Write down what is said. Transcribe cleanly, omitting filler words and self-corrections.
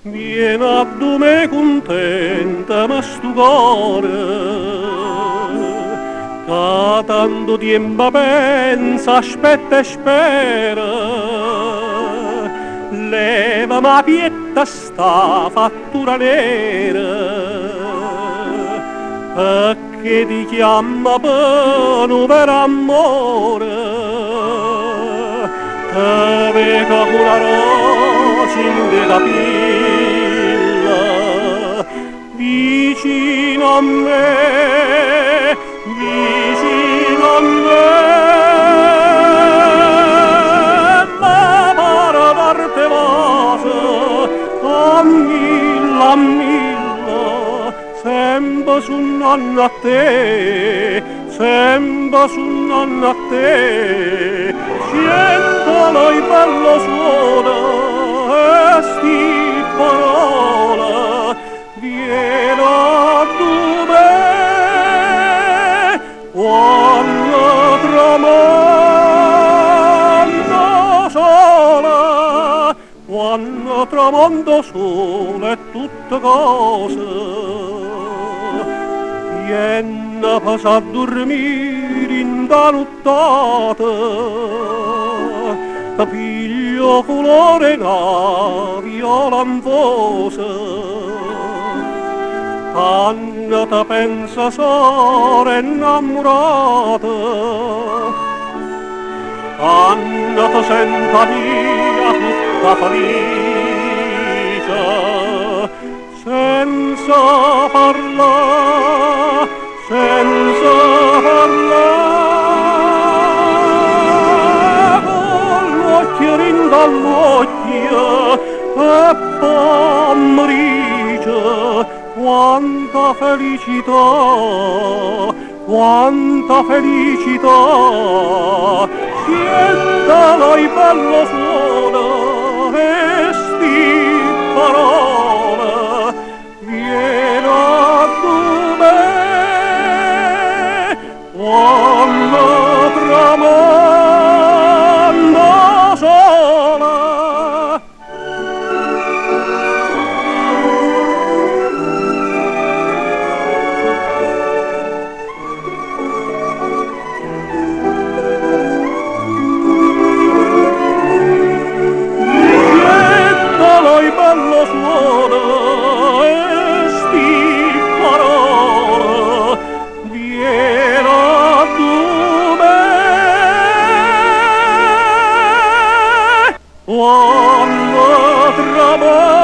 Vieni a me contenta, ma stu cuore, che tanto tempo pensa, aspetta e spera. Leva ma pietta sta fattura nera, che ti chiama per un vero amore. Te vedo con una rosa in de capilla, vicino a me, vicino a me. Ma para darte vase, a milla, sempre sul nonno a te, sempre sul nonno a te. Scientolo il bello suona e sti parola, vieni a me quando tramonto sola, quando tramonto sola è tutta cosa. Vieni a passare a dormire in da nottata, piglio colore na viola anfosa. Anna te pensa sore innamorata, Anna te senta mia tutta felice, senza parlare, senza parlare, con l'occhio dall'occhio e pomeriggio, quanta felicità, quanta felicità. Sientalo il bello suona e sti parole, vieni a me quando tramonto sola. Bello suona e sti parole, vieni a me quando tramonto